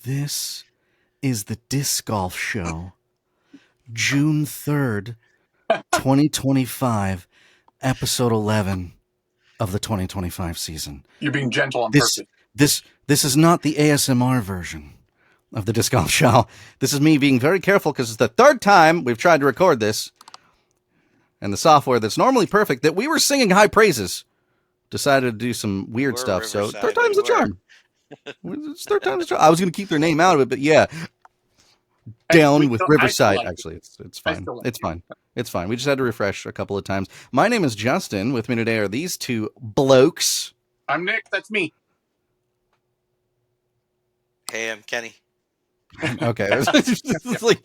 This is the Disc Golf Show, June 3rd, 2025, episode 11 of the 2025 season. You're being gentle on purpose. This is not the ASMR version of the Disc Golf Show. This is me being very careful because it's the third time we've tried to record this, and the software that's normally perfect, that we were singing high praises, decided to do some weird stuff. So third time's the charm. It's third time's the charm. I was going to keep their name out of it, but yeah. Down with Riverside. Actually, it's fine. It's fine. It's fine. We just had to refresh a couple of times. My name is Justin. With me today are these two blokes. I'm Nick. That's me. Hey, I'm Kenny. Okay. Like,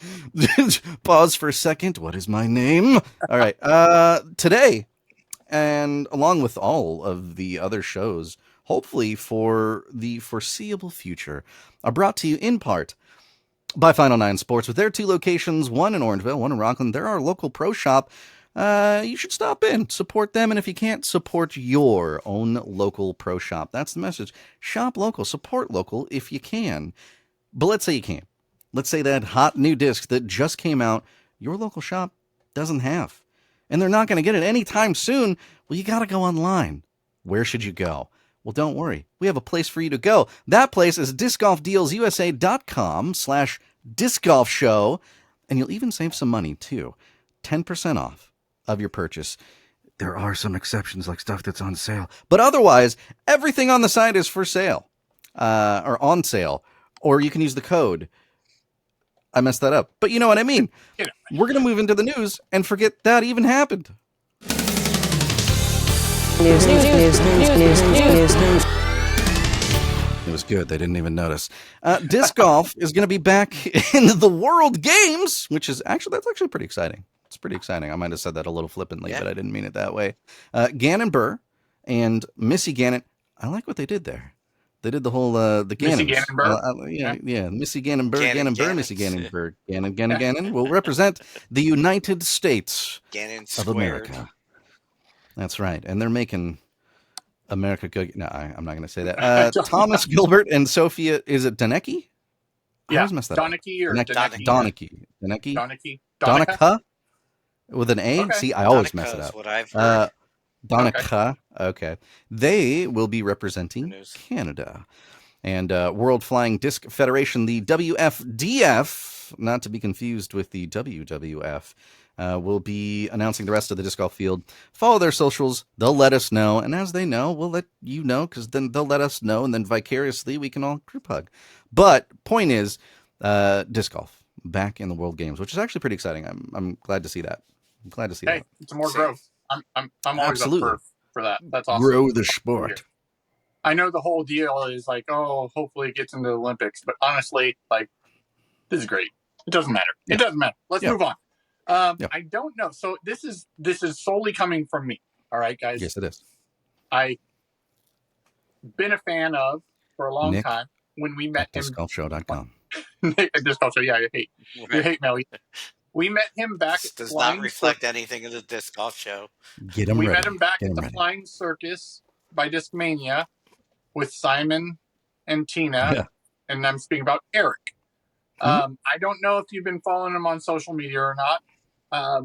pause for a second. What is my name? All right. Today, and along with all of the other shows, hopefully for the foreseeable future, are brought to you in part by Final Nine Sports, with their two locations, one in Orangevale, one in Rocklin. They're our local pro shop. You should stop in, support them, and if you can't, support your own local pro shop. That's the message. Shop local, support local if you can. But let's say you can't. Let's say that hot new disc that just came out, your local shop doesn't have. And they're not going to get it anytime soon. Well, you got to go online. Where should you go? Well, don't worry. We have a place for you to go. That place is discgolfdealsusa.com/discgolfshow. And you'll even save some money, too. 10% off of your purchase. There are some exceptions, like stuff that's on sale. But otherwise, everything on the site is for sale. Or on sale. Or you can use the code. I messed that up. But you know what I mean. We're going to move into the news and forget that even happened. News. It was good. They didn't even notice. Disc golf is going to be back in the World Games, which is that's actually pretty exciting. It's pretty exciting. I might have said that a little flippantly, but I didn't mean it that way. Gannon Buhr and Missy Gannon. I like what they did there. They did the whole the Gannon. Missy Gannon Buhr. Yeah. Missy Gannon Buhr, Gannon Buhr, Missy Gannon Buhr, Gannon will represent the United States of America. That's right, and they're making America go. No, I'm not going to say that. Thomas Gilbert and Sophia, is it Donecki? Yeah, Donecki or Donecki. Donica with an A. Okay. See, I always mess it up. What I've heard. Donica. Okay, they will be representing Canada. And World Flying Disc Federation, the WFDF, not to be confused with the WWF. Will be announcing the rest of the disc golf field. Follow their socials. They'll let us know. And as they know, we'll let you know, because then they'll let us know. And then vicariously, we can all group hug. But point is, disc golf back in the World Games, which is actually pretty exciting. I'm glad to see that. I'm glad to see that. Hey, it's more growth. I'm always up for that. That's awesome. Grow the sport. I know the whole deal is like, hopefully it gets into the Olympics. But honestly, this is great. It doesn't matter. Yeah. It doesn't matter. Let's move on. I don't know. So this is solely coming from me. All right, guys. Yes, it is. I've been a fan of for a long time. When we met him, discgolfshow.com. Disc Golf Show. Yeah, you hate Mel. We met him back. This does not reflect anything in the Disc Golf Show. Get him ready. We met him back at the Flying Circus by Discmania with Simon and Tina, and I'm speaking about Eric. I don't know if you've been following him on social media or not. I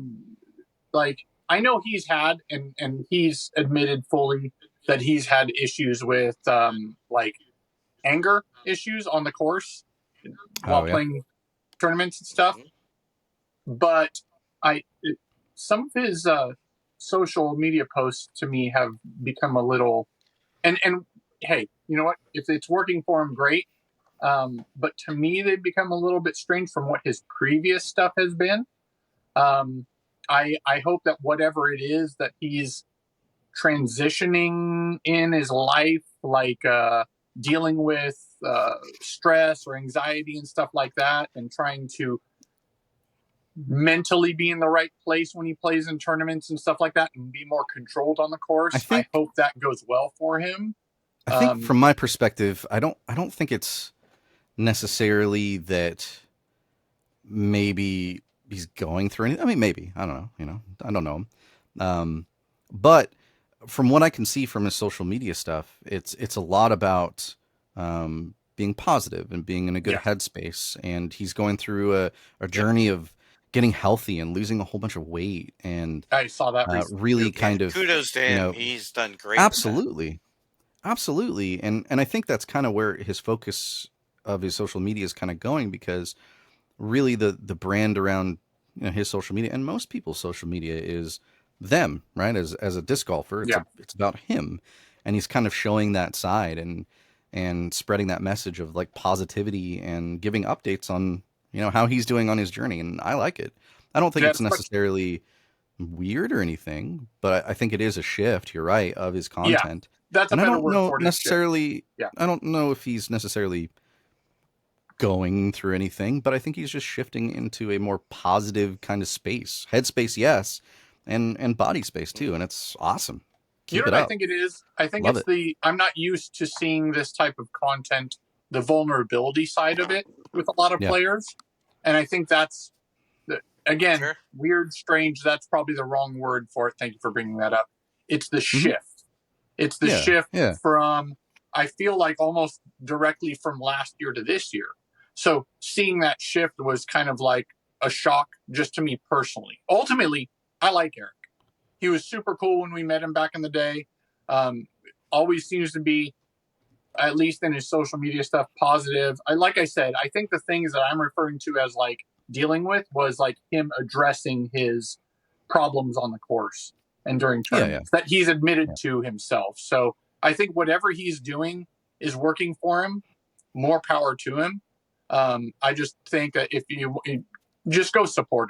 know he's had, and he's admitted fully that he's had issues with, anger issues on the course while playing tournaments and stuff. But some of his social media posts to me have become a little, and hey, you know what? If it's working for him, great. But to me, they've become a little bit strange from what his previous stuff has been. I hope that whatever it is that he's transitioning in his life, dealing with stress or anxiety and stuff like that, and trying to mentally be in the right place when he plays in tournaments and stuff like that, and be more controlled on the course. I hope that goes well for him. I think from my perspective, I don't think it's necessarily that maybe he's going through anything. I mean, maybe. I don't know. I don't know him. But from what I can see from his social media stuff, it's a lot about being being positive and being in a good Yeah. headspace. And he's going through a journey of getting healthy and losing a whole bunch of weight, and I saw that recently. really Yeah, kind of, kudos to you him. know, He's done great. with that. absolutely. And I think that's kind of where his focus of his social media is kind of going, because really the brand around, you know, his social media and most people's social media is them, right? As a disc golfer, Yeah. it's about him, and he's kind of showing that side and spreading that message of like positivity and giving updates on, you know, how he's doing on his journey. And I like it. I don't think Yeah, it's necessarily weird or anything, but I think it is a shift. You're right, of his Yeah, content. that's a And I better don't word know for it. necessarily. Yeah. I don't know if he's necessarily going through anything, but I think he's just shifting into a more positive kind of space, headspace, yes, and body space too, and it's awesome. You Keep know it what up. I think it is? I think Love it's it. I'm not used to seeing this type of content, the vulnerability side of it with a lot of Yeah. players. And I think that's, again, Sure. weird, strange. That's probably the wrong word for it. Thank you for bringing that up. It's the shift. It's the shift from, I feel like almost directly from last year to this year. So seeing that shift was kind of like a shock just to me personally. Ultimately, I like Eric. He was super cool when we met him back in the day. Always seems to be, at least in his social media stuff, positive. Like I said, I think the things that I'm referring to as like dealing with was like him addressing his problems on the course and during tournaments that he's admitted to himself. So I think whatever he's doing is working for him. More power to him. I just think that if you just go support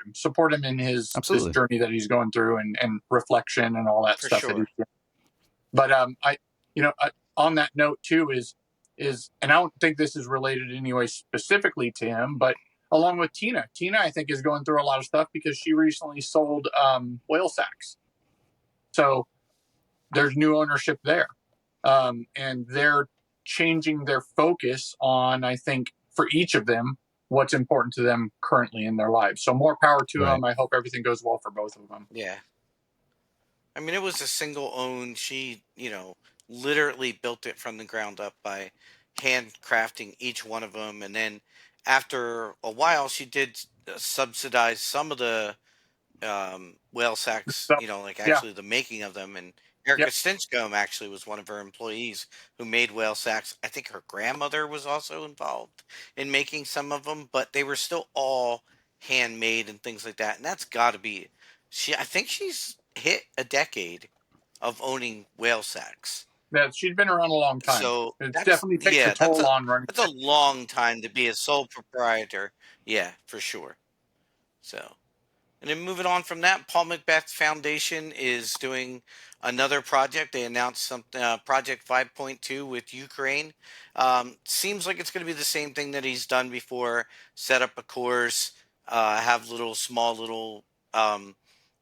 him in his this journey that he's going through, and reflection and all that For stuff. sure. But on that note too is, and I don't think this is related in any way specifically to him, but along with Tina, I think is going through a lot of stuff because she recently sold whale sacks. So there's new ownership there. And they're changing their focus on, I think, for each of them, what's important to them currently in their lives. So more power to them. I hope everything goes well for both of them. Yeah. I mean, it was a single owned. She, literally built it from the ground up by handcrafting each one of them. And then after a while, she did subsidize some of the whale sacks, actually the making of them. And Erica Stinchcombe actually was one of her employees who made whale sacks. I think her grandmother was also involved in making some of them, but they were still all handmade and things like that. And that's got to be, I think she's hit a decade of owning whale sacks. Yeah, she's been around a long time. So it definitely takes a toll on running. That's a long time to be a sole proprietor. Yeah, for sure. So. And then moving on from that, Paul McBeth Foundation is doing another project. They announced something, Project 5.2 with Ukraine. Seems like it's going to be the same thing that he's done before. Set up a course, have small little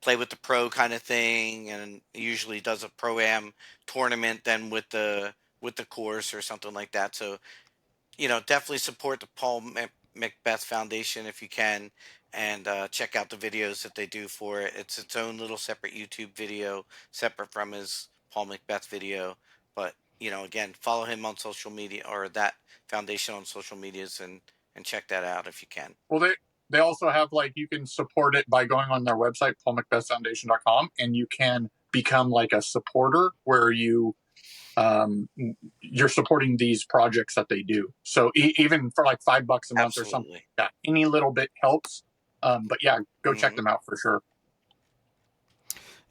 play with the pro kind of thing, and usually does a pro-am tournament then with the course or something like that. So, definitely support the Paul McBeth Foundation if you can, and check out the videos that they do for it. It's its own little separate YouTube video, separate from his Paul McBeth video. But, again, follow him on social media, or that foundation on social medias, and check that out if you can. Well, they also have, you can support it by going on their website, paulmcbethfoundation.com, and you can become like a supporter where you're supporting these projects that they do. So even for like $5 a month or something like that, any little bit helps. But yeah, go check them out for sure.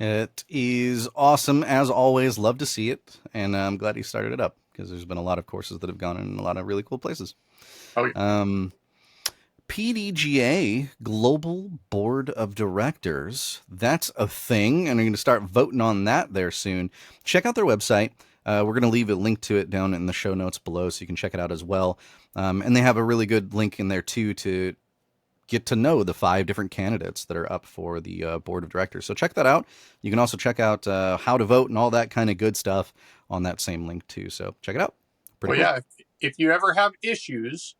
It is awesome as always. Love to see it, and I'm glad he started it up because there's been a lot of courses that have gone in a lot of really cool places. Oh yeah. PDGA Global Board of Directors. That's a thing, and we're going to start voting on that there soon. Check out their website. We're going to leave a link to it down in the show notes below so you can check it out as well. And they have a really good link in there too to get to know the 5 different candidates that are up for the board of directors. So check that out. You can also check out how to vote and all that kind of good stuff on that same link too. So check it out. Pretty cool. Yeah, if you ever have issues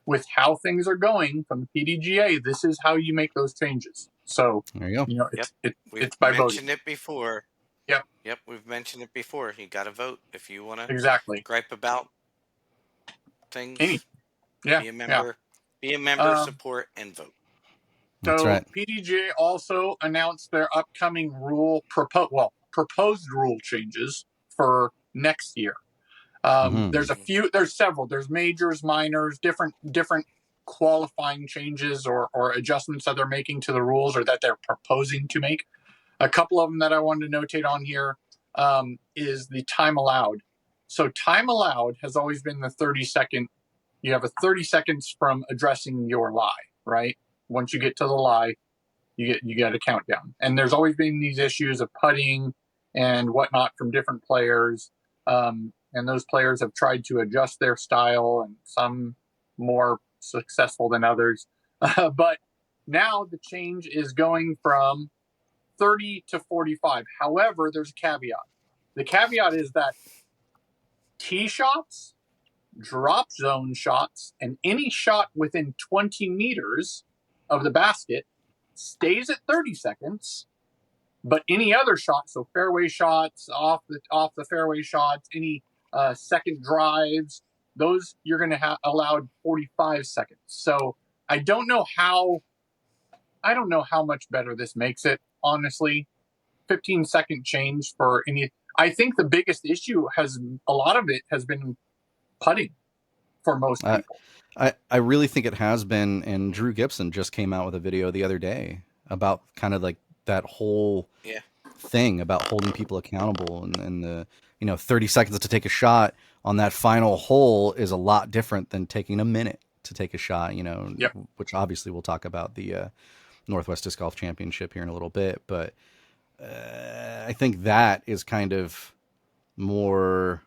with how things are going from the PDGA, this is how you make those changes. So there you go. It's by voting. We've mentioned it before. Yep, we've mentioned it before. You got to vote if you want to exactly gripe about things. Yeah. Be a member. Be a member, support, and vote. That's so right. PDGA also announced their upcoming proposed rule changes for next year. There's several. There's majors, minors, different qualifying changes or adjustments that they're making to the rules or that they're proposing to make. A couple of them that I wanted to notate on here is the time allowed. So time allowed has always been the 30-second. You have a 30 seconds from addressing your lie, right? Once you get to the lie, you get a countdown. And there's always been these issues of putting and whatnot from different players. And those players have tried to adjust their style, and some more successful than others. But now the change is going from 30 to 45. However, there's a caveat. The caveat is that tee shots, drop zone shots, and any shot within 20 meters of the basket stays at 30 seconds. But any other shots, so fairway shots, off the fairway shots, any second drives, those you're going to have allowed 45 seconds. So I don't know how much better this makes it, honestly. 15-second change for any. I think the biggest issue a lot of it has been putting for most people. I really think it has been, and Drew Gibson just came out with a video the other day about kind of like that whole thing about holding people accountable, and the 30 seconds to take a shot on that final hole is a lot different than taking a minute to take a shot, which obviously we'll talk about the Northwest Disc Golf Championship here in a little bit, but I think that is kind of more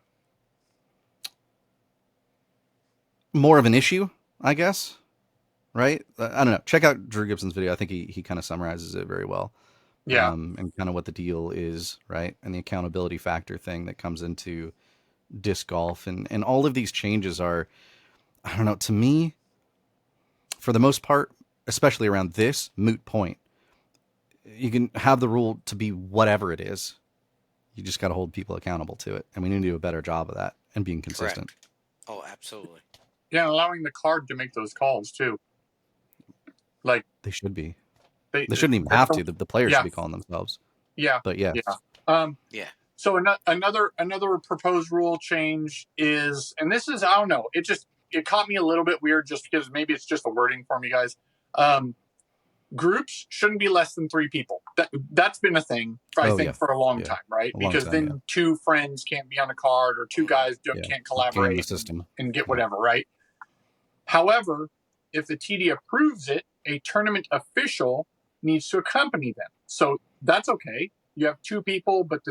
of an issue, I guess. Right? I don't know. Check out Drew Gibson's video. I think he kind of summarizes it very well. Yeah. And kind of what the deal is, right? And the accountability factor thing that comes into disc golf, and all of these changes are, I don't know, to me, for the most part, especially around this moot point, you can have the rule to be whatever it is. You just got to hold people accountable to it. And we need to do a better job of that and being consistent. Correct. Oh, absolutely. Yeah, allowing the card to make those calls too. Like they should be. They shouldn't even have to. The players should be calling themselves. Yeah. But yeah. Yeah. So another proposed rule change is, and this is, I don't know, it caught me a little bit weird just because maybe it's just the wording for me, guys. Groups shouldn't be less than 3 people. That's been a thing, I think, for a long time, right? Because then 2 friends can't be on a card, or 2 guys can't collaborate and get whatever, right? However, if the TD approves it, a tournament official needs to accompany them. So that's okay. You have 2 people, but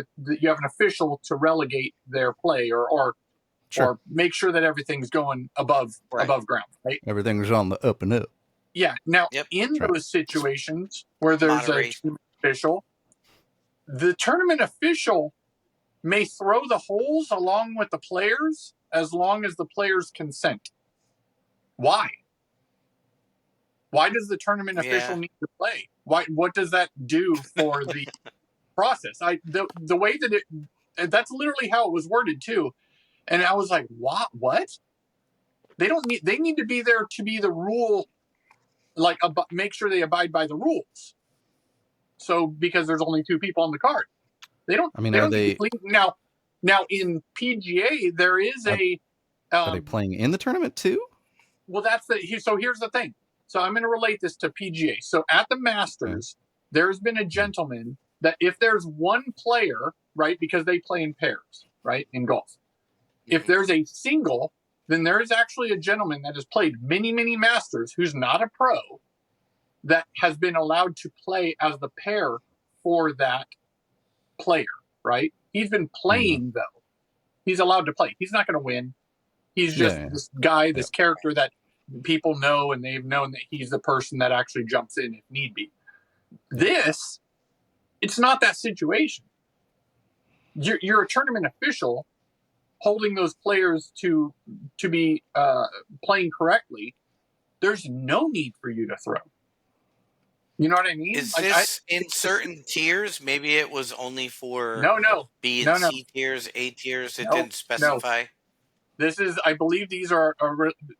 you have an official to relegate their play or make sure that everything's going above ground, right? Everything's on the up and up. Yeah. Now, in those situations where there's a official, the tournament official may throw the holes along with the players as long as the players consent. Why? Why does the tournament official need to play? What does that do for the process? The way that that's literally how it was worded too. And I was like, what? They need to be there to be the rule, like make sure they abide by the rules. So because there's only 2 people on the card, they don't. I mean, are they now in PGA there is are they playing in the tournament too? Well, so here's the thing. So I'm going to relate this to PGA. So at the Masters, there's been a gentleman that if there's one player, right, because they play in pairs, right, in golf. If there's a single, then there is actually a gentleman that has played many, many Masters who's not a pro that has been allowed to play as the pair for that player, right? He's been playing, though. He's allowed to play. He's not going to win. He's just this guy, this character that people know, and they've known that he's the person that actually jumps in if need be. It's not that situation. You're a tournament official holding those players to be playing correctly. There's no need for you to throw. You know what I mean? Is this in certain tiers? Maybe it was only for no B and C tiers, A tiers. It didn't specify. I believe these are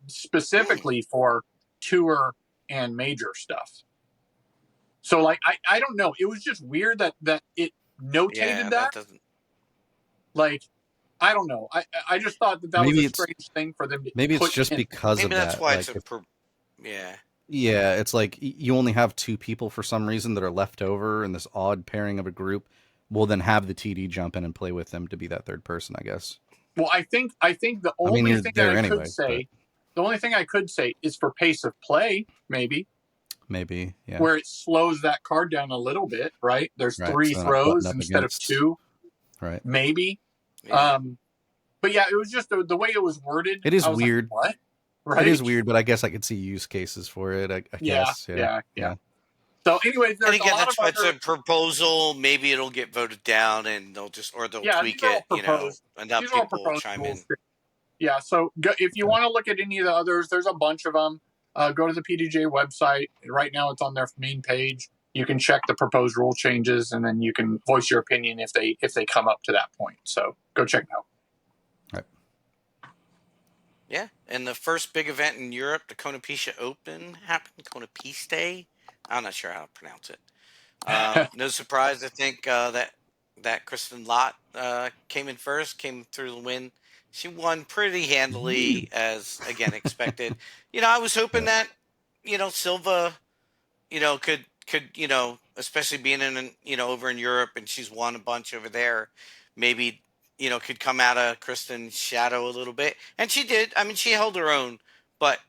specifically for tour and major stuff. So like, I don't know. It was just weird that it notated that. doesn't. Like, I don't know. I just thought that was a strange thing for them to maybe put it's just in. because Maybe of that's that. why like it's yeah. Yeah, it's like you only have 2 people for some reason that are left over in this odd pairing of a group. We'll then have the TD jump in and play with them to be that third person, I guess. Well, I think the only thing that I could say, the only thing I could say is for pace of play, maybe, yeah, where it slows that card down a little bit, right? There's 3 throws instead of 2, right? Maybe. Yeah. But yeah, it was just the way it was worded. It is weird. Like, what? Right? It is weird, but I guess I could see use cases for it. I guess. Yeah. So, anyways, there's and again, a lot that's why it's a proposal. Maybe it'll get voted down, and they'll tweak it. Enough people will chime in. Yeah. So, if you want to look at any of the others, there's a bunch of them. Go to the PDGA website. Right now, it's on their main page. You can check the proposed rule changes, and then you can voice your opinion if they come up to that point. So, go check it out. Yeah, and the first big event in Europe, the Konopiste Open, happened. Konopiste, I'm not sure how to pronounce it. No surprise, I think that Kristen Lott came in first, came through the win. She won pretty handily, as again expected. I was hoping that Silva, could especially being in over in Europe, and she's won a bunch over there, maybe. Could come out of Kristen's shadow a little bit. And she did. I mean, she held her own. But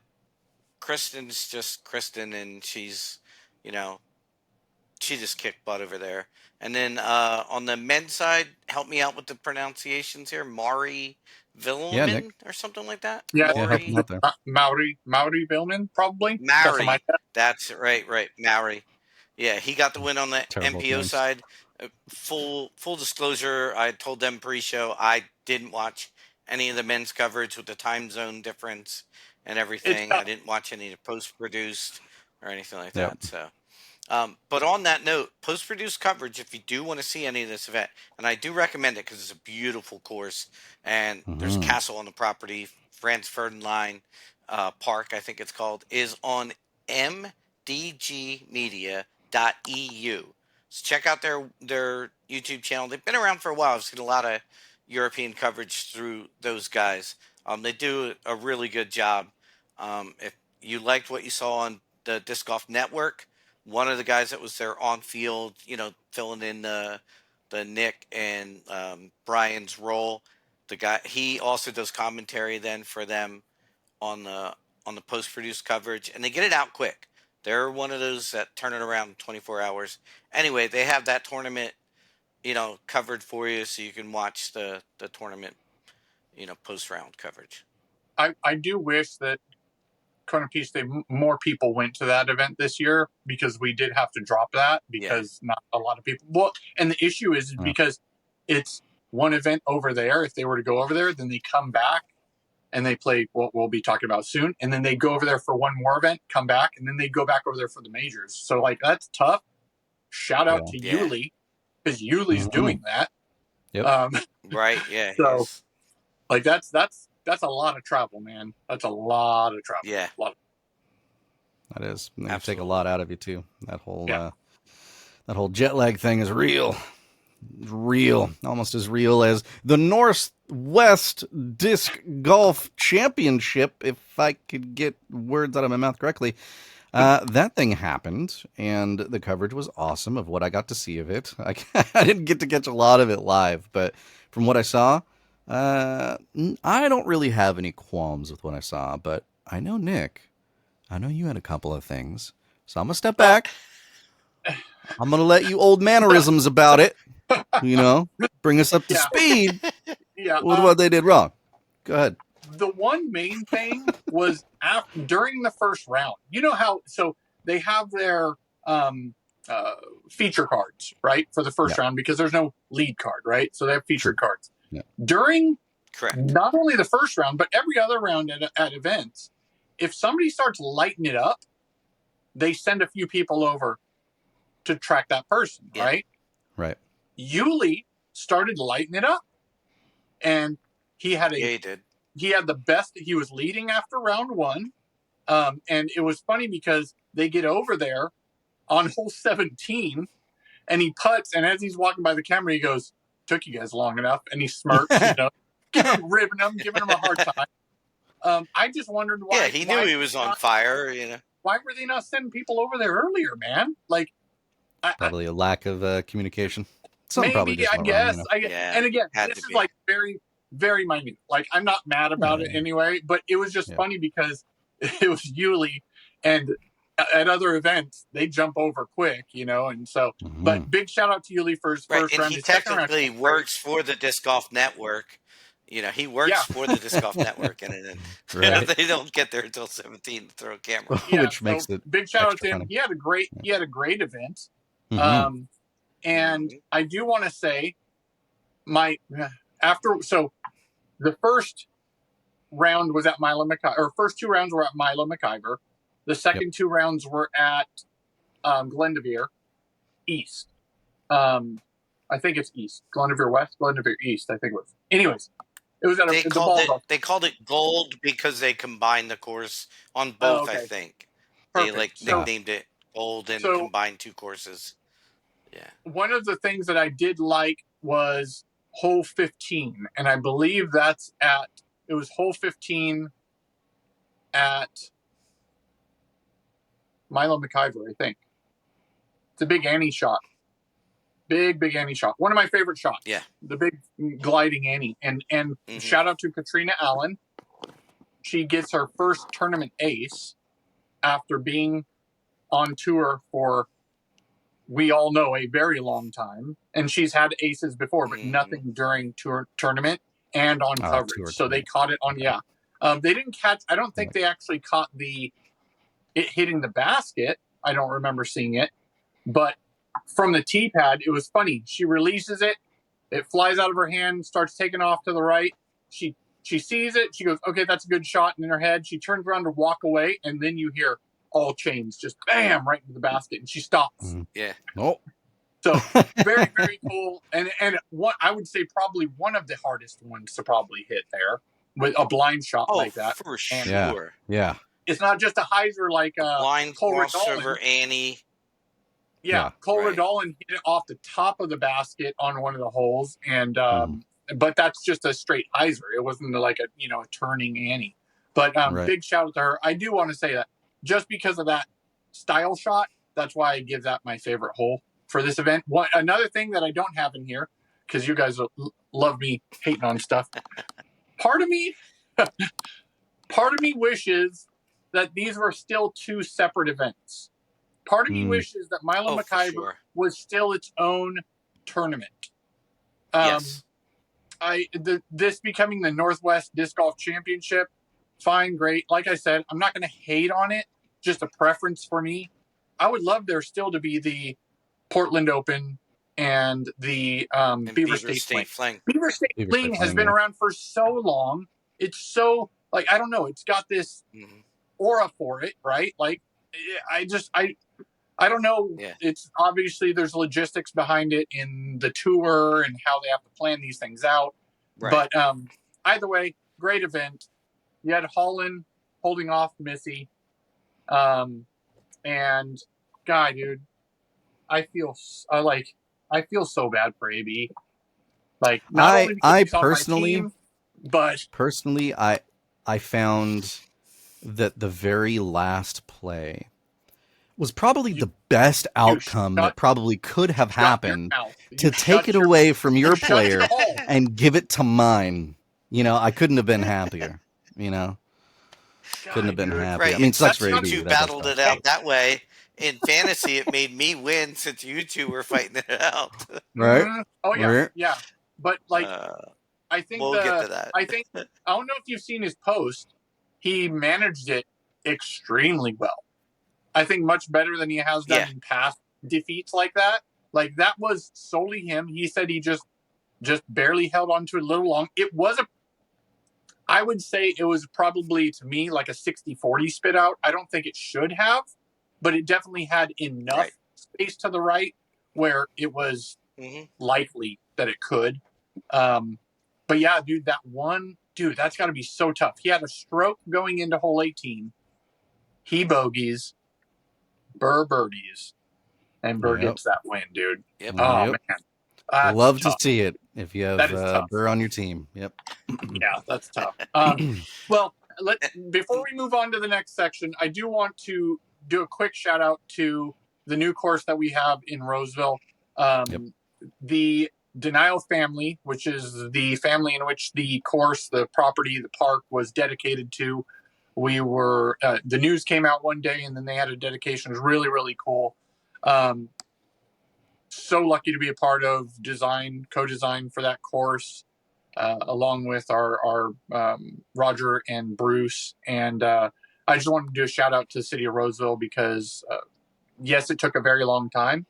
Kristen's just Kristen, and she's, she just kicked butt over there. And then on the men's side, help me out with the pronunciations here. Maury Villmann or something like that? Yeah, Maury Villmann, probably. Maury. That's right. Maury. Yeah, he got the win on the MPO side. Full disclosure, I told them pre-show I didn't watch any of the men's coverage with the time zone difference and everything. I didn't watch any of the post-produced or anything like that. So, but on that note, post-produced coverage, if you do want to see any of this event, and I do recommend it because it's a beautiful course, and there's a castle on the property, Franz Ferdinand Park, I think it's called, is on mdgmedia.eu. So check out their YouTube channel. They've been around for a while. I've seen a lot of European coverage through those guys. They do a really good job. If you liked what you saw on the Disc Golf Network, one of the guys that was there on field, filling in the Nick and Brian's role, the guy, he also does commentary then for them on the post-produced coverage, and they get it out quick. They're one of those that turn it around in 24 hours. Anyway, they have that tournament, covered for you, so you can watch the tournament, post-round coverage. I do wish that Konopiste, more people went to that event this year, because we did have to drop that because not a lot of people. Well, and the issue is because it's one event over there. If they were to go over there, then they come back and they play what we'll be talking about soon. And then they go over there for one more event, come back, and then they go back over there for the majors. So, like, that's tough. Shout out to Yuli, because Yuli's doing that. Yep. Right, yeah. So, like, that's a lot of travel, man. That's a lot of travel. Yeah. That is. They take a lot out of you, too. That whole jet lag thing is real. Real. Almost as real as the Northwest Disc Golf Championship, if I could get words out of my mouth correctly. That thing happened, and the coverage was awesome of what I got to see of it. I didn't get to catch a lot of it live, but from what I saw, I don't really have any qualms with what I saw. But I know, Nick, I know you had a couple of things, so I'm going to step back. I'm going to let you old mannerisms about it, bring us up to speed with what they did wrong. Go ahead. The one main thing was during the first round. You know how, so they have their feature cards, right, for the first round, because there's no lead card, right? So they have feature cards. Yeah. During not only the first round, but every other round at events, if somebody starts lighting it up, they send a few people over to track that person, right? Right. Yuli started lighting it up, and he had a he had the best. He was leading after round one, and it was funny because they get over there on hole 17, and he putts. And as he's walking by the camera, he goes, "Took you guys long enough," and he smirks, ribbing him, giving him a hard time. I just wondered why. Yeah, he knew he was on fire. Why were they not sending people over there earlier, man? Like, probably a lack of communication. Something maybe, probably just I went guess. wrong, And again, this is like very, very minute. Like, I'm not mad about it anyway, but it was just funny because it was Yuli, and at other events, they jump over quick, and so, but big shout out to Yuli for his first round. He technically works for the Disc Golf Network. He works for the Disc Golf Network, and they don't get there until 17 to throw a camera. Which makes it big shout out to him. Funny. He had a great event. And I do want to say the first round was at Milo McIver, or first two rounds were at Milo McIver. The second two rounds were at Glendoveer East. I think it's East. Glendoveer West, Glendoveer East, I think it was. Anyways, it was at they called it Gold because they combined the course on both, I think. Perfect. They nicknamed it Gold and combined two courses. Yeah. One of the things that I did like was hole 15, and I believe it was hole 15 at Milo McIver, I think. It's a big Annie shot. Big Annie shot. One of my favorite shots. Yeah. The big gliding Annie. And shout out to Katrina Allen. She gets her first tournament ace after being on tour for, we all know, a very long time. And she's had aces before, but nothing during tournament and on coverage. So they caught it on, they didn't catch, I don't think they actually caught it hitting the basket. I don't remember seeing it. But from the tee pad, it was funny. She releases it. It flies out of her hand, starts taking off to the right. She sees it. She goes, okay, that's a good shot. And in her head, she turns around to walk away. And then you hear all chains just bam right into the basket. And she stops. Yeah. Oh. So very, very cool. And what I would say probably one of the hardest ones to probably hit there with a blind shot like that. For sure. Yeah. It's not just a hyzer like a blind crossover Annie. Yeah, Cole Radolin hit it off the top of the basket on one of the holes, and but that's just a straight hyzer. It wasn't like a turning Annie. But big shout out to her. I do want to say that just because of that style shot, that's why I give that my favorite hole for this event. Another thing that I don't have in here, because you guys love me hating on stuff. Part of me wishes that these were still two separate events. Part of me wishes that Milo McIver was still its own tournament. Yes. This becoming the Northwest Disc Golf Championship, fine, great. Like I said, I'm not going to hate on it. Just a preference for me. I would love there still to be the Portland Open and the Beaver State Fling. Beaver State Fling has been around for so long. It's so, like, I don't know. It's got this aura for it, right? Like, I don't know. Yeah. It's obviously there's logistics behind it in the tour and how they have to plan these things out. Right. But either way, great event. You had Holland holding off Missy. And guy, dude, I feel so bad for AB. Like, I personally, I found that the very last play was probably the best outcome that probably could have happened to take it away from your player and give it to mine. I couldn't have been happier. Couldn't have been happier. Right. I mean, it sucks for you battled it out that way. In fantasy, it made me win since you two were fighting it out. Right? Oh yeah, right. Yeah. But like, I think we'll get to that. I don't know if you've seen his post. He managed it extremely well. I think much better than he has done in past defeats like that. Like, that was solely him. He said he just barely held on to it a little long. I would say it was probably, to me, like a 60-40 spit out. I don't think it should have, but it definitely had enough space to the right where it was likely that it could. But yeah, dude, that one dude, that's got to be so tough. He had a stroke going into hole 18. He bogeys, Burr birdies, and Burr gets that win, dude. Yep. Oh, man. That's Love tough. to see it if you have Burr on your team. Yep. Yeah, that's tough. Well, before we move on to the next section, I do want to do a quick shout out to the new course that we have in Roseville. The Denial family, which is the family in which the course, the property, the park was dedicated to. We were, the news came out one day and then they had a dedication. It was really, really cool. So lucky to be a part of co-design for that course, along with our Roger and Bruce. And I just wanted to do a shout out to the city of Roseville because, yes, it took a very long time,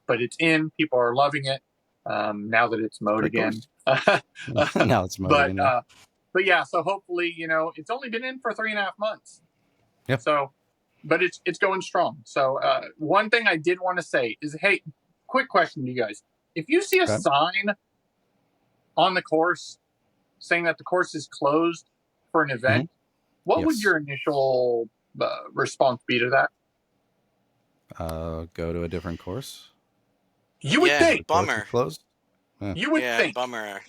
but it's in. People are loving it now that it's mowed again. Now it's mowed again. But yeah, so hopefully, it's only been in for 3.5 months. Yep. So, but it's going strong. So one thing I did want to say is, hey, quick question to you guys. If you see a sign on the course saying that the course is closed for an event, what would your initial response be to that? Go to a different course. You would think. Bummer. Closed. You would think. Bummer.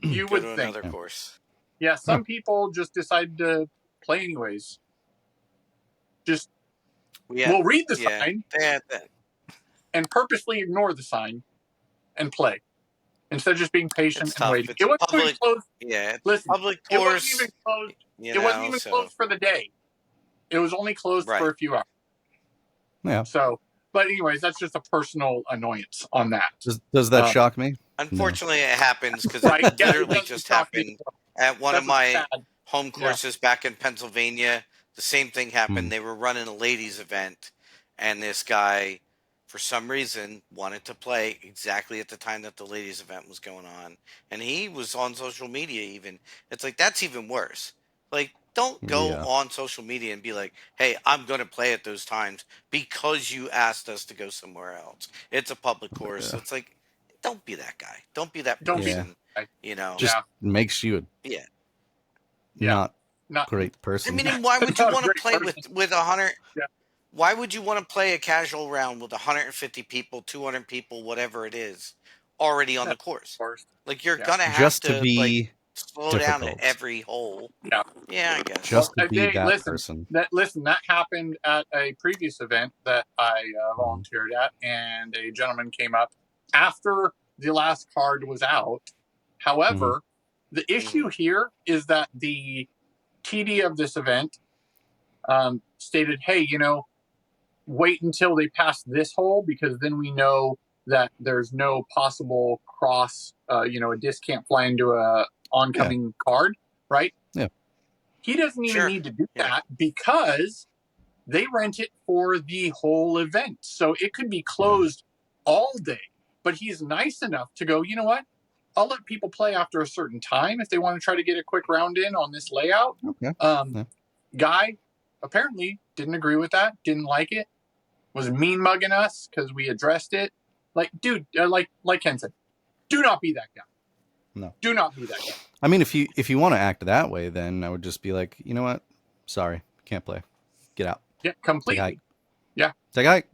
You Go would to think. another course. Yeah, some people just decide to play anyways. Just we'll read the sign and purposely ignore the sign and play instead of just being patient and waiting. It wasn't even closed. Yeah, listen, public course. It wasn't even closed. It wasn't even closed for the day. It was only closed for a few hours. Yeah. So, but anyways, that's just a personal annoyance on that. Does that shock me? Unfortunately, it happens because it literally just happened at one of my home courses back in Pennsylvania. The same thing happened. They were running a ladies' event, and this guy, for some reason, wanted to play exactly at the time that the ladies' event was going on. And he was on social media even. It's like, that's even worse. Like, don't go on social media and be like, hey, I'm going to play at those times because you asked us to go somewhere else. It's a public course. It's like, don't be that guy. Don't be that person. Just makes you not great person. I mean, why would you want to play with 100? Yeah. Why would you want to play a casual round with 150 people, 200 people, whatever it is, already on the course? Like, you're going to have to be slow down at every hole. Yeah, I guess. Just to be that person. That happened at a previous event that I volunteered at, and a gentleman came up after the last card was out. However, the issue here is that the TD of this event stated, hey, wait until they pass this hole because then we know that there's no possible cross, a disc can't fly into a oncoming card, right? Yeah. He doesn't even need to do that because they rent it for the whole event. So it could be closed all day, but he's nice enough to go, you know what? I'll let people play after a certain time if they want to try to get a quick round in on this layout. Okay. Guy apparently didn't agree with that, didn't like it, was mean mugging us because we addressed it. Like, dude, like Ken said, do not be that guy. No. Do not be that guy. I mean, if you want to act that way, then I would just be like, you know what? Sorry, can't play. Get out. Yeah, completely. Take a hike. Yeah. Take a hike.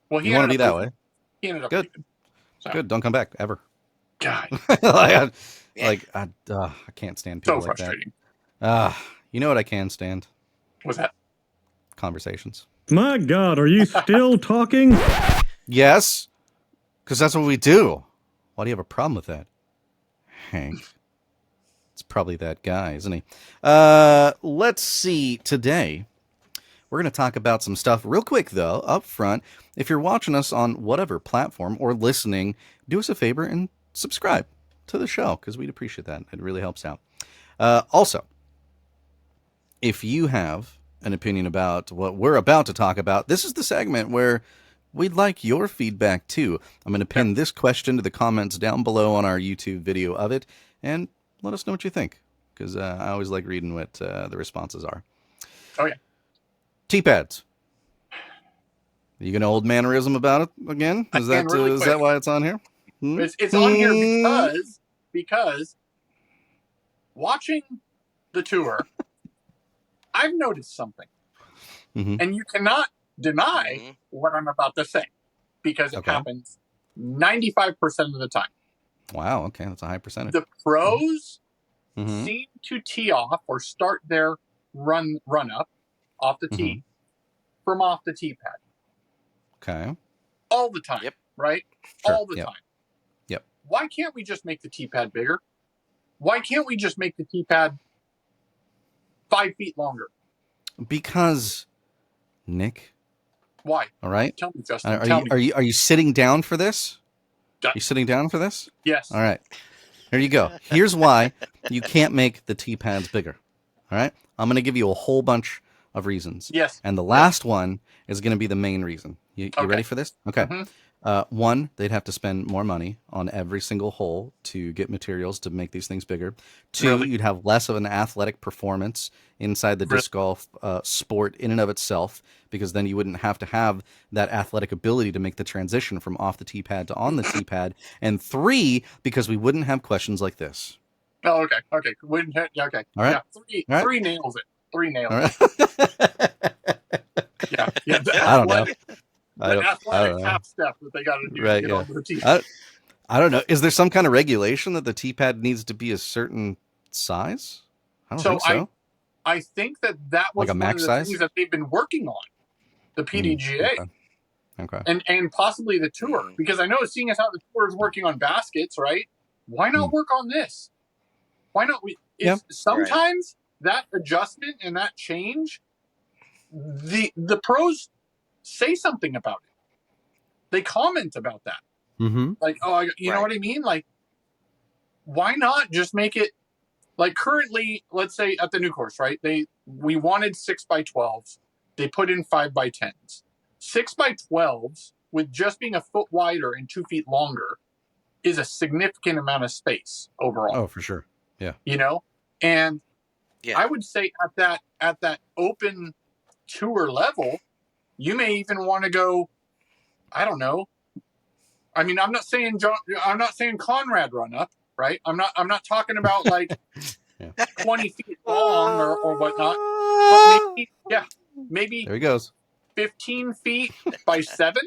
Well, you want to be that way. He ended up good. So. Good. Don't come back ever. God. I can't stand people so like frustrating. that. You know what I can stand? What's that? Conversations. My God, are you still talking? Yes, because that's what we do. Why do you have a problem with that, Hank? It's probably that guy, isn't he? Let's see. Today, we're going to talk about some stuff real quick, though, up front. If you're watching us on whatever platform or listening, do us a favor and subscribe to the show because we'd appreciate that. It really helps out. Also, if you have an opinion about what we're about to talk about, this is the segment where we'd like your feedback too. I'm going to pin this question to the comments down below on our YouTube video of it, and let us know what you think, because I always like reading what the responses are. Oh, yeah. Teepads. Are you going to old mannerism about it again? Is that why it's on here? It's on here because watching the tour, I've noticed something. Mm-hmm. And you cannot deny what I'm about to say because it happens 95% of the time. Wow. Okay. That's a high percentage. The pros seem to tee off or start their run up off the tee from off the tee pad. Okay. All the time. Yep. Right? Sure. All the time. Yep. Why can't we just make the tee pad bigger? Why can't we just make the tee pad 5 feet longer? Because, Nick. Why? All right. Tell me, Justin. Are you sitting down for this? Are you sitting down for this? Yes. All right. Here you go. Here's why you can't make the tee pads bigger. All right. I'm going to give you a whole bunch of reasons. Yes. And the last one is going to be the main reason. You ready for this? Okay. One, they'd have to spend more money on every single hole to get materials to make these things bigger. Two, you'd have less of an athletic performance inside the disc golf sport in and of itself, because then you wouldn't have to have that athletic ability to make the transition from off the tee pad to on the tee pad. And three, because we wouldn't have questions like this. Oh, okay. Okay. Okay. All right. Yeah. Three nails it. 3 nails All right. it. Yeah. I don't know. The athletic half step that they got to do to get onto the tee. I don't know. Is there some kind of regulation that the tee pad needs to be a certain size? I don't think so. I think that was like a one max of the size things that they've been working on, the PDGA. Okay. And possibly the tour, because I know, seeing as how the tour is working on baskets, right? Why not work on this? Why not? Sometimes that adjustment and that change, the pros say something about it. They comment about that. Like, you know what I mean? Like, why not just make it like currently? Let's say at the new course, right? We wanted 6x12s. They put in 5x10s. 6x12s with just being a foot wider and 2 feet longer is a significant amount of space overall. Oh, for sure. Yeah. You know, and I would say at that open tour level, you may even want to go, I don't know. I mean, I'm not saying Conrad run up, right? I'm not talking about like 20 feet long or whatnot. But maybe there he goes. 15 feet by 7,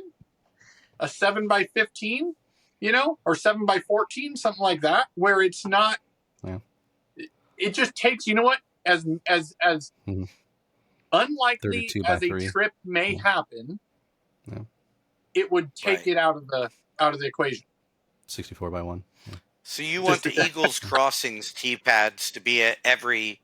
a 7x15, you know, or 7x14, something like that, where it's not. Yeah. It just takes, you know what, as unlikely as a trip may happen, it would take it out of the equation. 64x1. Yeah. So you want the Eagles Crossings tee pads to be at every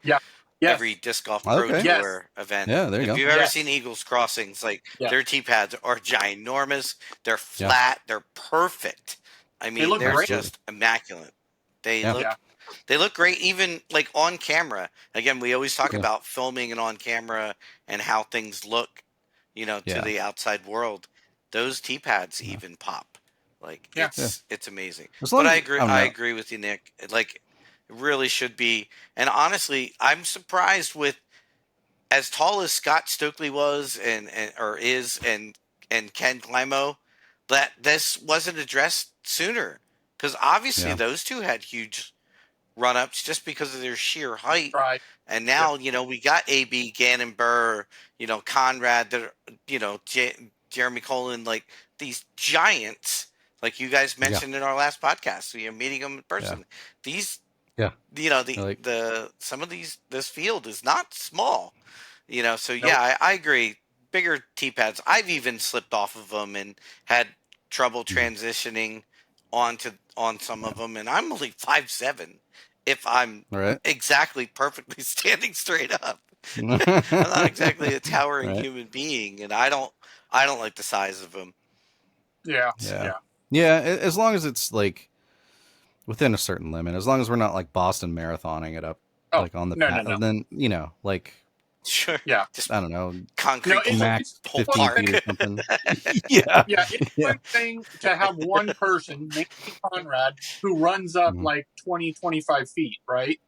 disc golf pro tour event. Yeah, there you go. If you've ever seen Eagles Crossings, like their tee pads are ginormous. They're flat. They're perfect. I mean, they're just immaculate. They look great, even like on camera. Again, we always talk about filming and on camera and how things look, you know, to the outside world. Those tee pads even pop. Like it's amazing. But I agree with you, Nick. Like, it really should be. And honestly, I'm surprised with as tall as Scott Stokely was and Ken Climo, that this wasn't addressed sooner. Because obviously those two had huge run-ups just because of their sheer height. Right. And now, you know, we got AB, Gannon Buhr, you know, Conrad, that are, you know, Jeremy Colin, like these giants, like you guys mentioned in our last podcast, you're meeting them in person. These, you know, some of this field is not small, you know, so I agree. Bigger tee pads. I've even slipped off of them and had trouble transitioning on some of them, and I'm only 5'7". If I'm exactly perfectly standing straight up, I'm not exactly a towering human being, and I don't like the size of them. Yeah. As long as it's like within a certain limit, as long as we're not like Boston marathoning it up like on the pad, then you know, like sure, just I don't know, concrete max 15 feet or something. It's one thing to have one person, maybe Conrad, who runs up like 20-25 feet, right?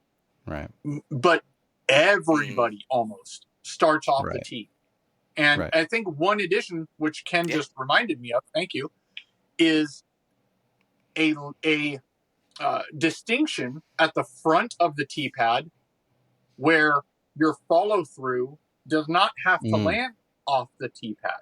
But everybody almost starts off the tee. And I think one addition, which Ken just reminded me of, thank you, is a distinction at the front of the tee pad where your follow through does not have to land off the tee pad.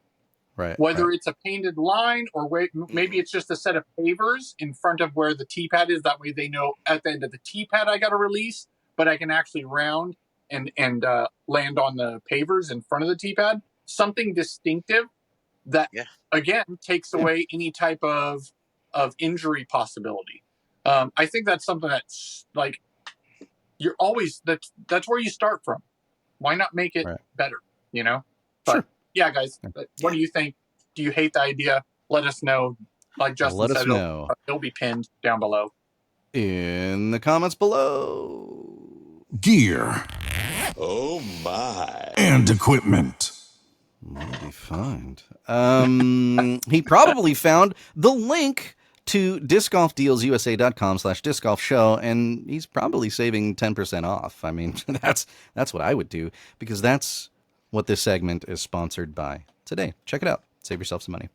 Right. Whether it's a painted line or maybe it's just a set of pavers in front of where the tee pad is. That way they know at the end of the tee pad I got to release, but I can actually round and land on the pavers in front of the tee pad. Something distinctive that, again, takes away any type of injury possibility. I think that's something that's like, you're always, that's where you start from. Why not make it better, you know? But, sure. Yeah, guys, what do you think? Do you hate the idea? Let us know. Like Justin said, it'll be pinned down below. In the comments below. Gear. Oh, my. And equipment. What did he find? He probably found the link to discgolfdealsusa.com/discgolfshow, and he's probably saving 10% off. I mean, that's what I would do, because that's what this segment is sponsored by today. Check it out. Save yourself some money.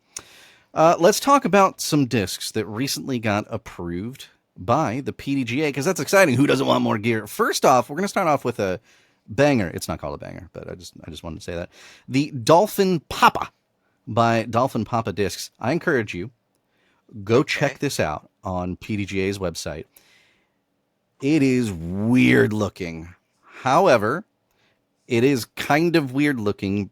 Let's talk about some discs that recently got approved by the PDGA, because that's exciting. Who doesn't want more gear? First off, we're going to start off with a banger. It's not called a banger, but I just wanted to say that. The Dolphin Papa by Dolphin Papa Discs. I encourage you, go check this out on PDGA's website. It is weird looking. However, it is kind of weird looking,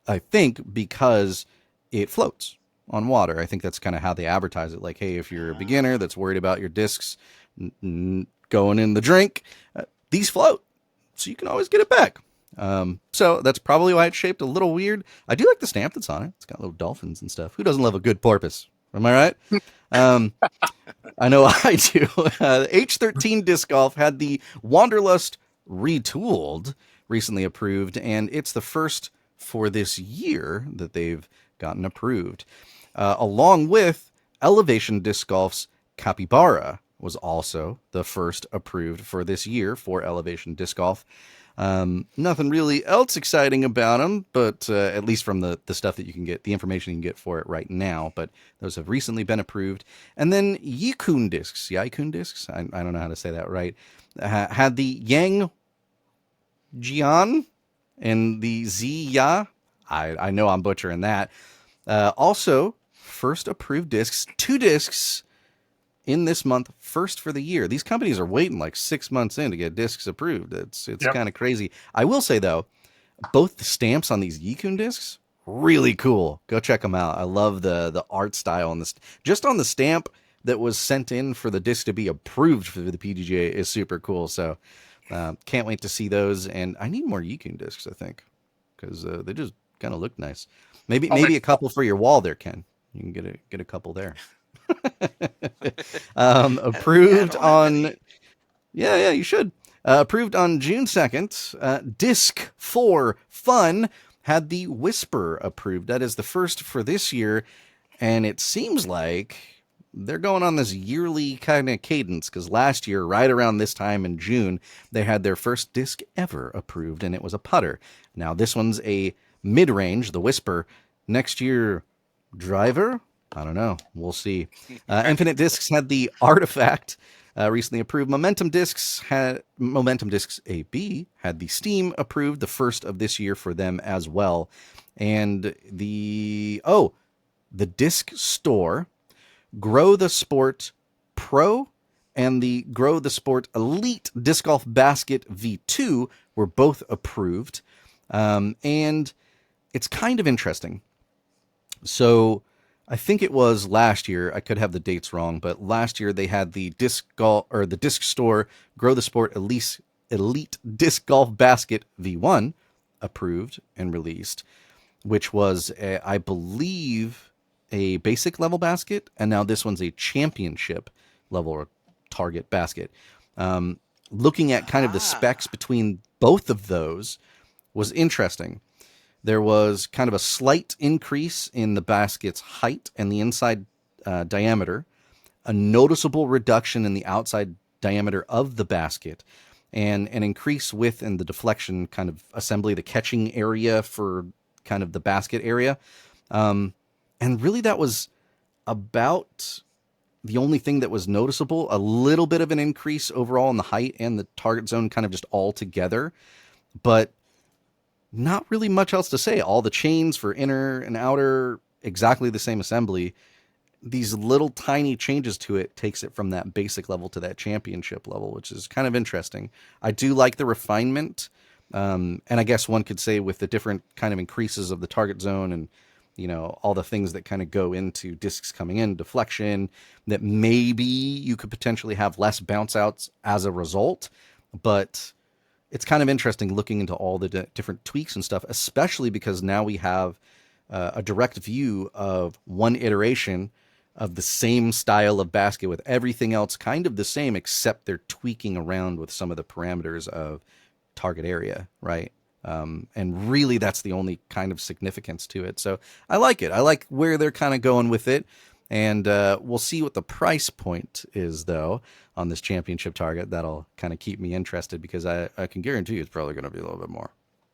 I think, because it floats on water. I think that's kind of how they advertise it. Like, hey, if you're a beginner that's worried about your discs going in the drink, these float, so you can always get it back. So that's probably why it's shaped a little weird. I do like the stamp that's on it. It's got little dolphins and stuff. Who doesn't love a good porpoise? Am I right? I know I do. H13 Disc Golf had the Wanderlust retooled, recently approved, and it's the first for this year that they've gotten approved. Along with Elevation Disc Golf's Capybara was also the first approved for this year for Elevation Disc Golf. Nothing really else exciting about them, but at least from the stuff that you can get, the information you can get for it right now, but those have recently been approved. And then Yikun Discs, I don't know how to say that right, had the Yang Jian and the Ziya. I know I'm butchering that. Also, first approved discs, 2 discs in this month, first for the year. These companies are waiting like 6 months in to get discs approved. It's kind of crazy. I will say, though, both the stamps on these Yikun discs, really cool. Go check them out. I love the art style on this. Just on the stamp that was sent in for the disc to be approved for the PDGA is super cool. So can't wait to see those. And I need more Yikun discs, I think, because they just kind of look nice. Maybe a couple for your wall there, Ken. You can get a couple there. Approved on you should. Approved on June 2nd. Disc 4 Fun had the Whisper approved. That is the first for this year, and it seems like they're going on this yearly kind of cadence, because last year, right around this time in June, they had their first disc ever approved, and it was a putter. Now this one's a mid-range, the Whisper. Next year, driver? I don't know. We'll see. Infinite Discs had the Artifact recently approved. Momentum Discs AB had the Steam approved, the first of this year for them as well. And the Disc Store, Grow the Sport Pro and the Grow the Sport Elite Disc Golf Basket V2 were both approved. And it's kind of interesting. So I think it was last year, I could have the dates wrong, but last year they had the Disc Store Grow the Sport Elite Disc Golf Basket V1 approved and released, which was, I believe, a basic level basket, and now this one's a championship level or target basket. Looking at kind of the specs between both of those was interesting. There was kind of a slight increase in the basket's height and the inside diameter, a noticeable reduction in the outside diameter of the basket, and an increased width in the deflection kind of assembly, the catching area for kind of the basket area. And really that was about the only thing that was noticeable, a little bit of an increase overall in the height and the target zone kind of just all together, but not really much else to say. All the chains for inner and outer, exactly the same assembly. These little tiny changes to it takes it from that basic level to that championship level, which is kind of interesting. I do like the refinement. And I guess one could say with the different kind of increases of the target zone and, all the things that kind of go into discs coming in, deflection, that maybe you could potentially have less bounce outs as a result. But it's kind of interesting looking into all the different tweaks and stuff, especially because now we have a direct view of one iteration of the same style of basket with everything else kind of the same, except they're tweaking around with some of the parameters of target area, right? And really that's the only kind of significance to it. So I like it. I like where they're kind of going with it. And we'll see what the price point is, though, on this championship target. That'll kind of keep me interested because I can guarantee you it's probably going to be a little bit more.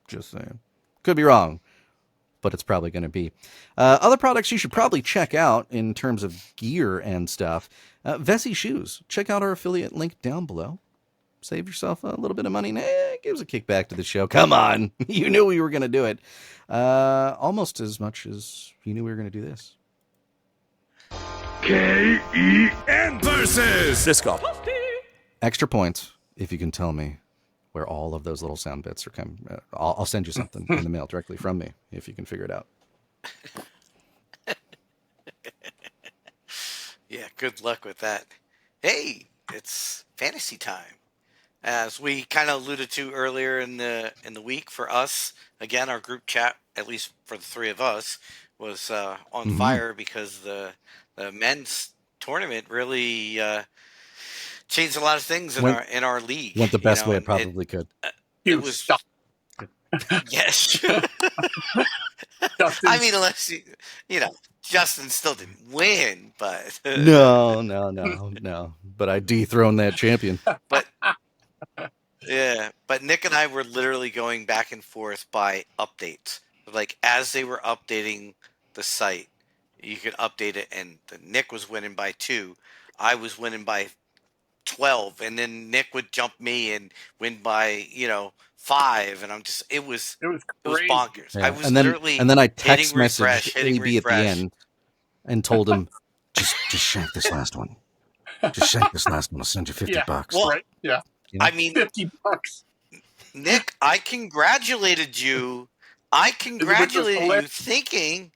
Just saying. Could be wrong, but it's probably going to be. Other products you should probably check out in terms of gear and stuff. Vessi Shoes. Check out our affiliate link down below. Save yourself a little bit of money. Give us a kickback to the show. Come on. You knew we were going to do it. Almost as much as you knew we were going to do this. K-E-N versus Disc golf. Extra points if you can tell me where all of those little sound bits are coming. I'll send you something in the mail directly from me if you can figure it out. Yeah, good luck with that. Hey, it's fantasy time. As we kind of alluded to earlier in the week, for us, again, our group chat, at least for the three of us, was on fire because the men's tournament really changed a lot of things in our league. Went the best way it probably could. It was yes. I mean, unless Justin still didn't win, but no. But I dethroned that champion. But yeah, but Nick and I were literally going back and forth by updates. Like as they were updating the site, you could update it, and Nick was winning by 2, I was winning by 12, and then Nick would jump me and win by 5, and I'm just it was bonkers. Yeah. I was literally and then I text refresh, messaged AB at the end and told him just shank this last one. Just shank this last one. I'll send you $50. Well, right? Yeah. I mean, $50. Nick, I congratulated you. I congratulated you thinking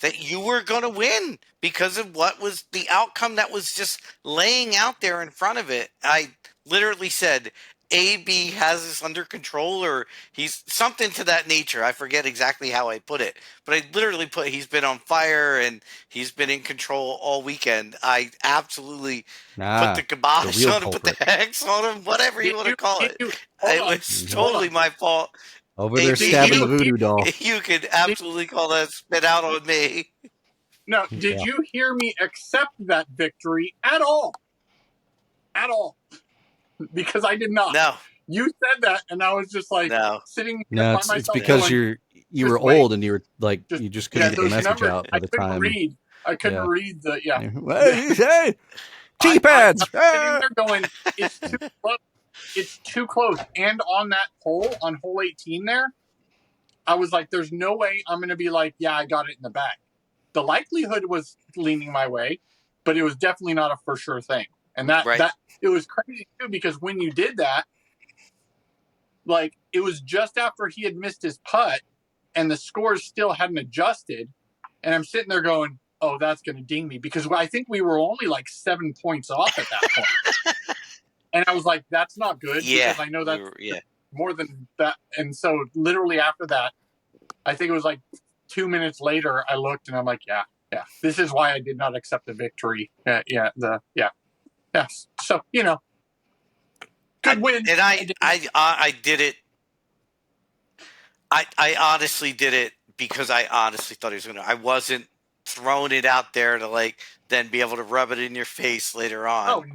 that you were going to win because of what was the outcome that was just laying out there in front of it. I literally said, AB has this under control, or he's something to that nature. I forget exactly how I put it, but I literally put he's been on fire and he's been in control all weekend. I absolutely put the kibosh on him, put the hex on him, whatever you want to call it. It was totally my fault. Over there stabbing the voodoo doll. You could absolutely call that spit out on me. No, did you hear me accept that victory at all? At all. Because I did not. No. You said that, and I was just like sitting by myself. It's because going, you were old and you were like you just couldn't get the message out by the time. I couldn't read the Hey, Teepads. I'm sitting there going, it's too close. It's too close. And on that hole, on hole 18 there, I was like, there's no way I'm going to be like, yeah, I got it in the bag. The likelihood was leaning my way, but it was definitely not a for sure thing. And that it was crazy too, because when you did that, like it was just after he had missed his putt and the scores still hadn't adjusted. And I'm sitting there going, oh, that's going to ding me, because I think we were only like 7 points off at that point. And I was like, that's not good, because I know that's more than that. And so literally after that, I think it was like 2 minutes later, I looked and I'm like, yeah, this is why I did not accept the victory. Yes. So, good win. And I did it. I honestly did it because I honestly thought he was going to. I wasn't throwing it out there to then be able to rub it in your face later on. Oh,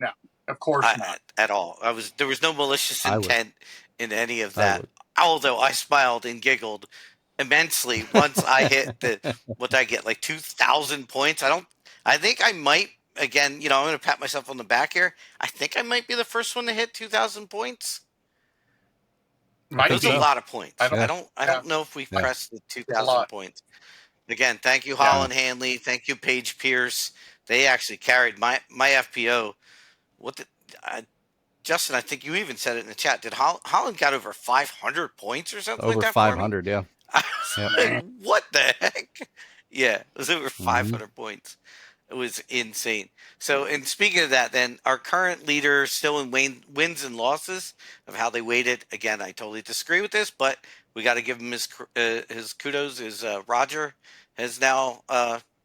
no. Of course not. At all. There was no malicious intent in any of that. Although I smiled and giggled immensely once I hit what did I get? Like 2,000 points. I think I might again, I'm going to pat myself on the back here. I think I might be the first one to hit 2,000 points. Those are a lot of points. I don't know if we've pressed the 2,000 points. Again, thank you, Holland Hanley. Thank you, Paige Pierce. They actually carried my FPO. Justin, I think you even said it in the chat. Did Holland got over 500 points or something like that? Over 500, yeah. Like, what the heck? Yeah, it was over 500 points. It was insane. So, and speaking of that, then our current leader still in wins and losses of how they weighted. Again, I totally disagree with this, but we got to give him his kudos. Is Roger has now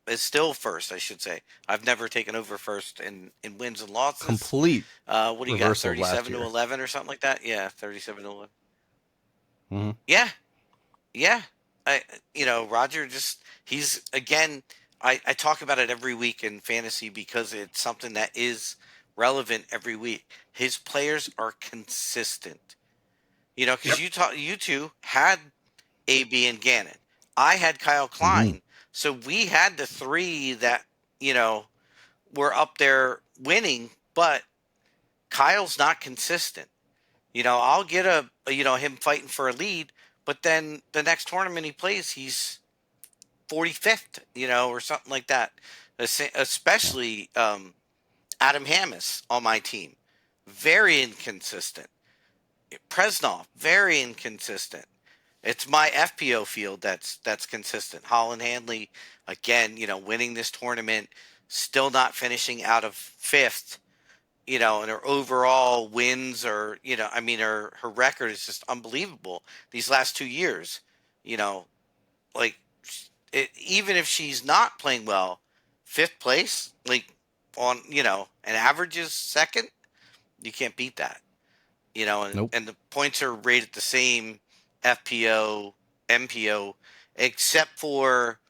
is still first, I should say. I've never taken over first in wins and losses. Complete. What do you got? 37 to 11 or something like that? Yeah, 37 to 11. Yeah. Roger he's again. I talk about it every week in fantasy because it's something that is relevant every week. His players are consistent. Because you two had AB and Gannon. I had Kyle Klein. So we had the three that, were up there winning, but Kyle's not consistent. I'll get him fighting for a lead, but then the next tournament he plays, he's 45th, or something like that. Especially Adam Hammis on my team. Very inconsistent. Presnov, very inconsistent. It's my FPO field that's consistent. Holland Hanley, again, winning this tournament, still not finishing out of 5th, and her overall wins are, her record is just unbelievable these last 2 years. Even if she's not playing well, 5th place, on, and averages 2nd, you can't beat that. And the points are rated the same FPO, MPO, except for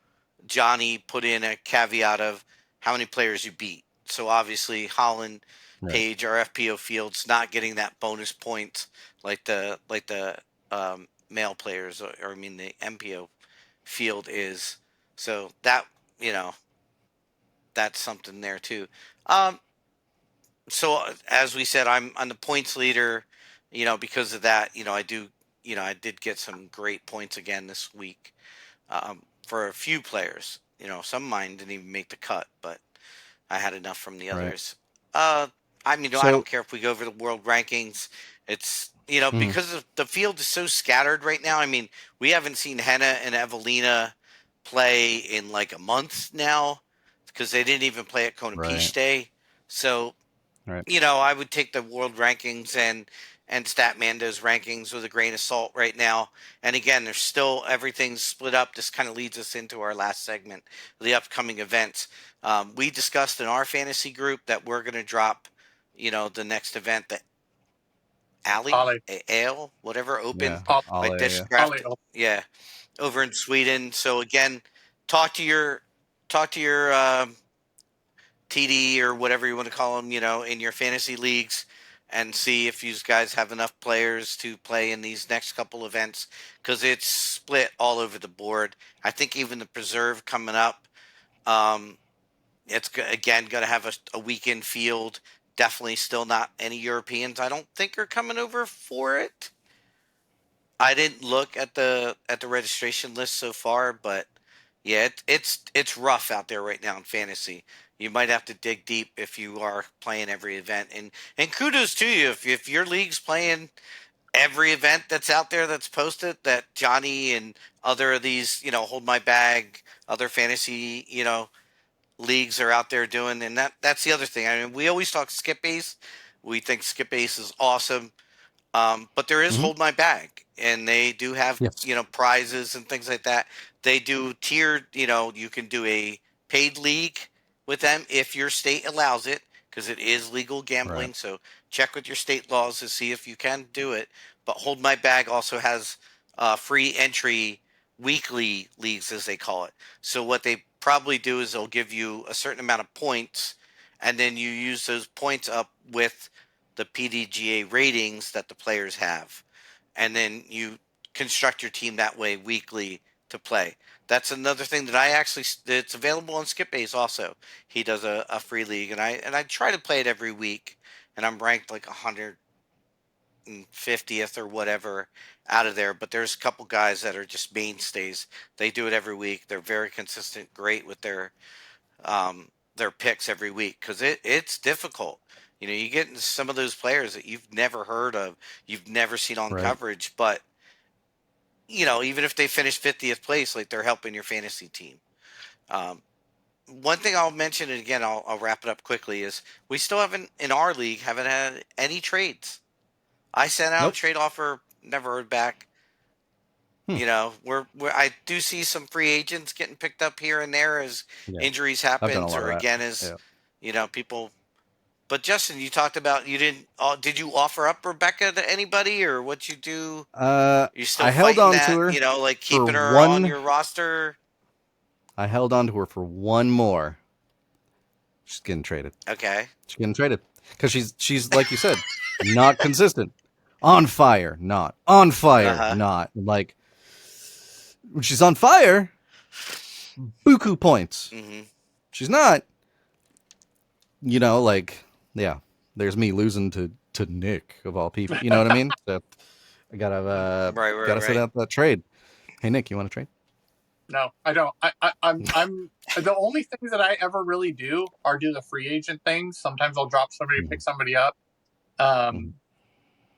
Johnny put in a caveat of how many players you beat. So obviously Holland, Paige, our FPO field's not getting that bonus points like the male players, or the MPO field is. So that, that's something there too. So as we said, I'm the points leader, because of that, I did get some great points again this week, for a few players. Some of mine didn't even make the cut, but I had enough from the others. I don't care if we go over the world rankings. It's, because the field is so scattered right now. We haven't seen Henna and Evelina play in like a month now because they didn't even play at Konopište. So, I would take the world rankings and Statmando's rankings with a grain of salt right now. And again, there's still everything's split up. This kind of leads us into our last segment, the upcoming events. We discussed in our fantasy group that we're going to drop, the next event, that Ale, whatever, Open, like Dishcraft, over in Sweden. So again, talk to your TD or whatever you want to call them, in your fantasy leagues, and see if you guys have enough players to play in these next couple events, because it's split all over the board. I think even the Preserve coming up, it's again going to have a weekend field. Definitely still not any Europeans, I don't think, are coming over for it. I didn't look at the registration list so far, but yeah, it's rough out there right now in fantasy. You might have to dig deep if you are playing every event. And kudos to you if your league's playing every event that's out there that's posted, that Johnny and other of these, Hold My Bag, other fantasy, leagues are out there doing. And that's the other thing. We always talk Skip Ace. We think Skip Ace is awesome. But there is Hold My Bag, and they do have, prizes and things like that. They do tiered, you can do a paid league with them if your state allows it, because it is legal gambling. Right. So check with your state laws to see if you can do it. But Hold My Bag also has free entry weekly leagues, as they call it. So what they probably do is they'll give you a certain amount of points, and then you use those points up with the PDGA ratings that the players have. And then you construct your team that way weekly to play. That's another thing that it's available on Skip Base also. He does a free league, and I try to play it every week, and I'm ranked like 150th or whatever out of there. But there's a couple guys that are just mainstays. They do it every week. They're very consistent, great with their picks every week, because it's difficult. You get into some of those players that you've never heard of, you've never seen on coverage, but even if they finish 50th place, like, they're helping your fantasy team. One thing I'll mention, and again, I'll wrap it up quickly, is we still haven't had any trades. I sent out a trade offer, never heard back. I do see some free agents getting picked up here and there as injuries happen, or again, as people. But Justin, you talked about did you offer up Rebecca to anybody, or what you do? You still I held on that, to her. Like keeping her on your roster. I held on to her for one more. She's getting traded. Okay. She's getting traded because she's like you said, not consistent. On fire, not on fire, not like when she's on fire. Buku points. Mm-hmm. She's not. There's me losing to Nick of all people. You know what I mean? So I gotta set out that trade. Hey Nick, you want to trade? No, I don't. I'm the only things that I ever really do are do the free agent things. Sometimes I'll drop somebody to pick somebody up.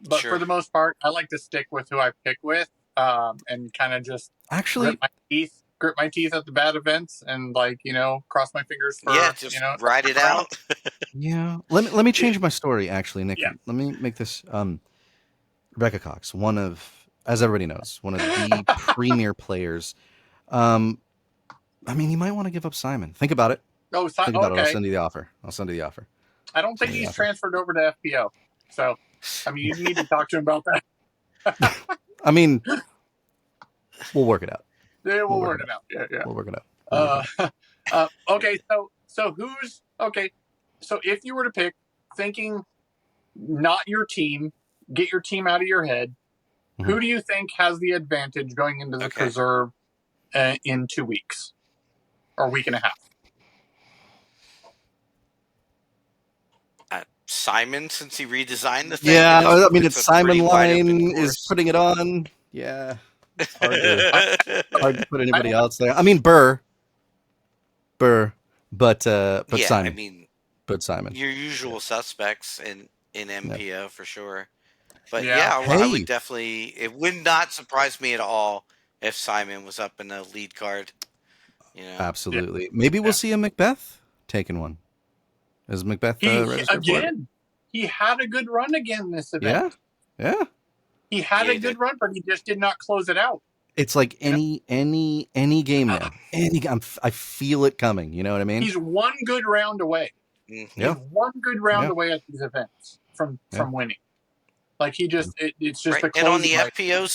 But for the most part, I like to stick with who I pick with, and kind of just grit my teeth at the bad events, and cross my fingers for just ride it out. Yeah. Let me change my story, actually, Nick. Yeah. Let me make this. Rebecca Cox, as everybody knows, one of the premier players. You might want to give up Simon. Think about it. Oh, Think about it. I'll send you the offer. I don't think he's transferred over to FPO. So, you need to talk to him about that. We'll work it out. Yeah, we'll work it out. Yeah. We'll work it out. Okay, so who's okay? So if you were to pick, thinking not your team, get your team out of your head. Mm-hmm. Who do you think has the advantage going into the preserve in 2 weeks or a week and a half? Simon, since he redesigned the thing. Yeah, it's Simon Line is putting it on. Yeah. It's hard to put anybody else there. Burr, but Simon. But Simon. Your usual suspects in MPO for sure. But I would definitely. It would not surprise me at all if Simon was up in the lead card. Absolutely. Maybe we'll see a McBeth taking one. Is McBeth registered again? He had a good run again this event. Yeah. He had a good run, but he just did not close it out. It's like any game now. I feel it coming. You know what I mean? He's one good round away. Mm-hmm. He's one good round away at these events from winning. Like it's just a and on the FPO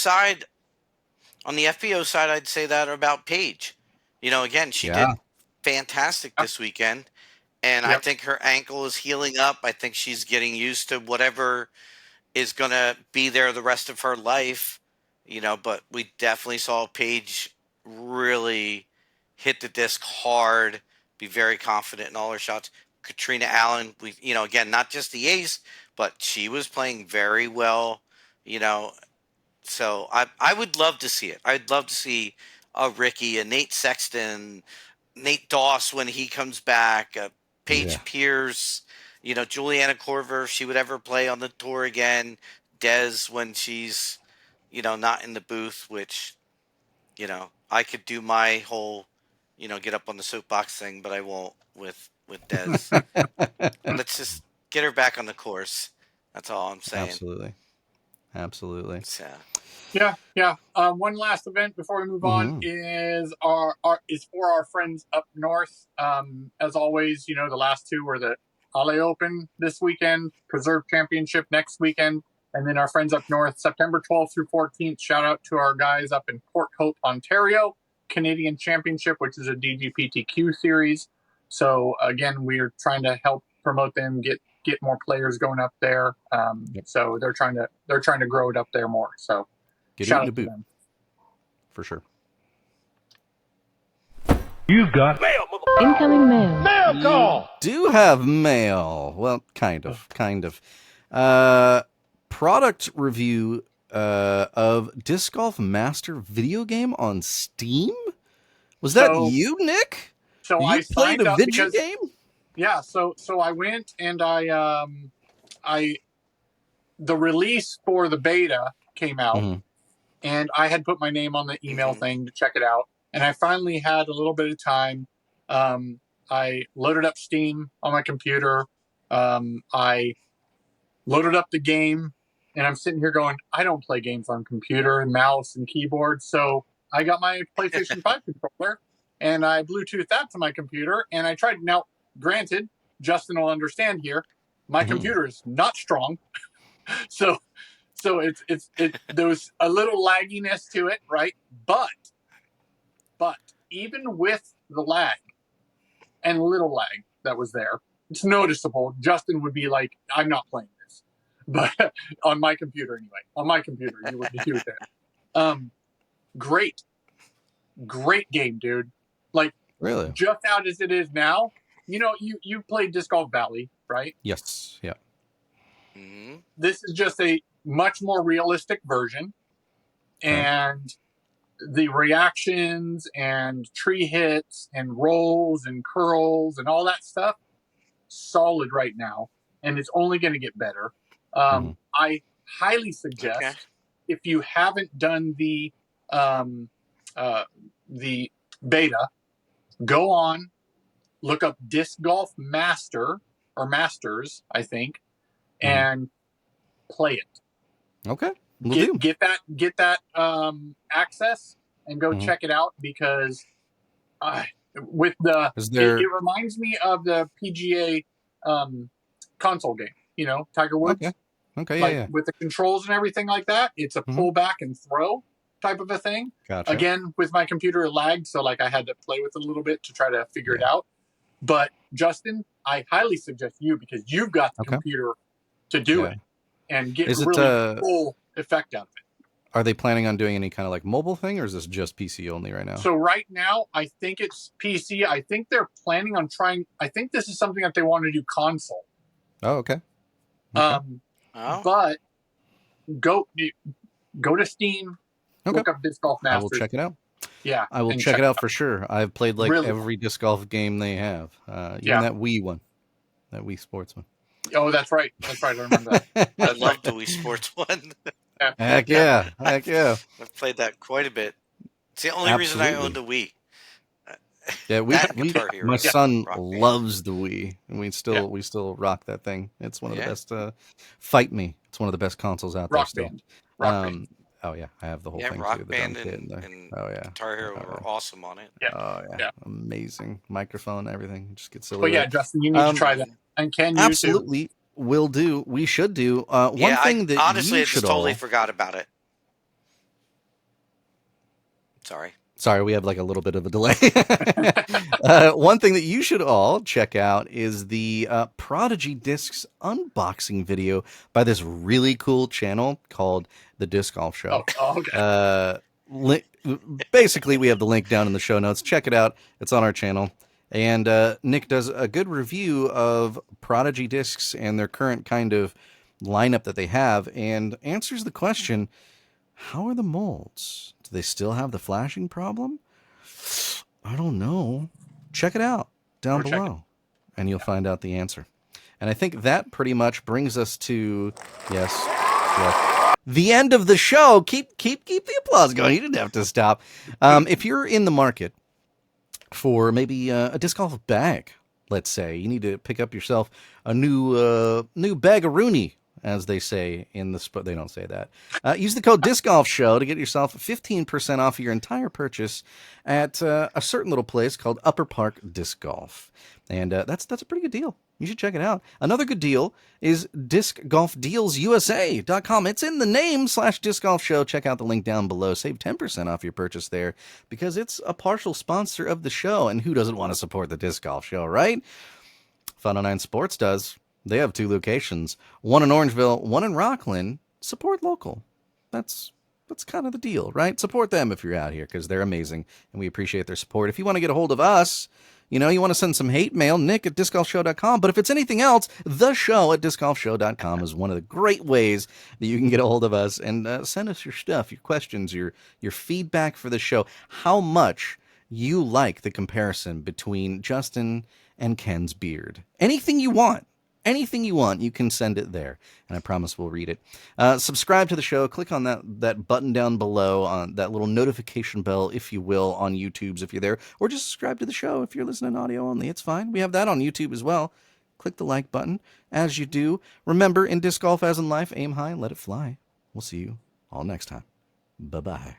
side, I'd say that about Paige. Again, she did fantastic this weekend, and I think her ankle is healing up. I think she's getting used to whatever is going to be there the rest of her life, but we definitely saw Paige really hit the disc hard, be very confident in all her shots. Katrina Allen, again, not just the ace, but she was playing very well, so I would love to see it. I'd love to see a Ricky, a Nate Sexton, Nate Doss when he comes back, Paige Pierce, Juliana Corver, if she would ever play on the tour again, Dez when she's, not in the booth, which, I could do my whole, get up on the soapbox thing, but I won't with Dez. Let's just get her back on the course. That's all I'm saying. Absolutely. So. Yeah. One last event before we move on is for our friends up north. As always, the last two were the Ale Open this weekend, Preserve Championship next weekend, and then our friends up north, September 12th through 14th. Shout out to our guys up in Port Hope, Ontario, Canadian Championship, which is a DGPTQ series. So again, we're trying to help promote them, get more players going up there. So they're trying to grow it up there more. So get it in the boot for sure. You've got Incoming mail. You do have mail. Well, kind of. Product review of Disc Golf Master video game on Steam? Was that you, Nick? So I played a video because, game? Yeah, so I went and the release for the beta came out, and I had put my name on the email thing to check it out, and I finally had a little bit of time. I loaded up Steam on my computer. I loaded up the game, and I'm sitting here going, I don't play games on computer and mouse and keyboard, so I got my PlayStation 5 controller, and I Bluetooth that to my computer, and I tried. Now, granted, Justin will understand here, my computer is not strong. So there was a little lagginess to it, right? But even with the lag and little lag that was there, it's noticeable. Justin would be like, I'm not playing this. But on my computer anyway. On my computer, you would be doing that. Great game, dude. Like, really? Just out as it is now, you played Disc Golf Valley, right? Yes. Yeah. This is just a much more realistic version, and the reactions and tree hits and rolls and curls and all that stuff, solid right now, and it's only going to get better. I highly suggest, if you haven't done the beta, go on, look up Disc Golf Master or Masters, I think, and play it. Okay. Get that access and go check it out, because with the it reminds me of the PGA console game, Tiger Woods. Okay. With the controls and everything like that, it's a pull back and throw type of a thing. Gotcha. Again, with my computer, it lagged, so I had to play with it a little bit to try to figure it out. But Justin, I highly suggest you, because you've got the computer to do it and get full effect out of it. Are they planning on doing any kind of mobile thing, or is this just PC only right now? So right now, I think it's PC. I think they're planning on trying. I think this is something that they want to do console. Oh, okay. But go to Steam. Look up Disc Golf Masters. I will check it out. Yeah, I will check it out for sure. I've played every disc golf game they have. Even that Wii one, that Wii Sports one. Oh, that's right. I remember that. I love the Wii Sports one. Heck yeah. I've played that quite a bit. It's the only reason I owned a Wii. Yeah, my son loves the Wii, and we still rock that thing. It's one of the best. Fight me. It's one of the best consoles out there still. Rock Band. Oh yeah, I have the whole thing Rock too. Band and Guitar Hero were awesome on it. Yeah. Oh yeah. Amazing microphone, everything. Just gets silly. But yeah, Justin, you need to try that. And can you absolutely will do. We should do. One thing that honestly, you I just totally forgot about it. Sorry, we have a little bit of a delay. One thing that you should all check out is the Prodigy Discs unboxing video by this really cool channel called The Disc Golf Show. Oh, okay. Basically, we have the link down in the show notes. Check it out. It's on our channel. And Nick does a good review of Prodigy Discs and their current kind of lineup that they have, and answers the question, how are the molds? Do they still have the flashing problem? I don't know. Check it out down below, and you'll find out the answer. And I think that pretty much brings us to the end of the show. Keep the applause going. You didn't have to stop. If you're in the market for maybe a disc golf bag, let's say you need to pick up yourself a new bag-a-rooney, as they say in the they don't say that. Use the code Disc Golf Show to get yourself 15% off your entire purchase at a certain little place called Upper Park Disc Golf, and that's a pretty good deal. You should check it out. Another good deal is discgolfdealsusa.com. It's in the name /Disc Golf Show. Check out the link down below. Save 10% off your purchase there, because it's a partial sponsor of the show, and who doesn't want to support the Disc Golf Show, right? Fun 09 Sports does. They have 2 locations, one in Orangevale, one in Rocklin. Support local. That's that's kind of the deal, right? Support them if you're out here, because they're amazing, and we appreciate their support. If you want to get a hold of us, you want to send some hate mail, nick@discgolfshow.com. But if it's anything else, the show at discgolfshow.com is one of the great ways that you can get a hold of us and send us your stuff, your questions, your feedback for the show, how much you like the comparison between Justin and Ken's beard. Anything you want, you can send it there, and I promise we'll read it. Subscribe to the show. Click on that button down below, on that little notification bell, if you will, on YouTube's if you're there, or just subscribe to the show if you're listening audio only. It's fine. We have that on YouTube as well. Click the like button. As you do, remember, in disc golf as in life, aim high and let it fly. We'll see you all next time. Bye-bye.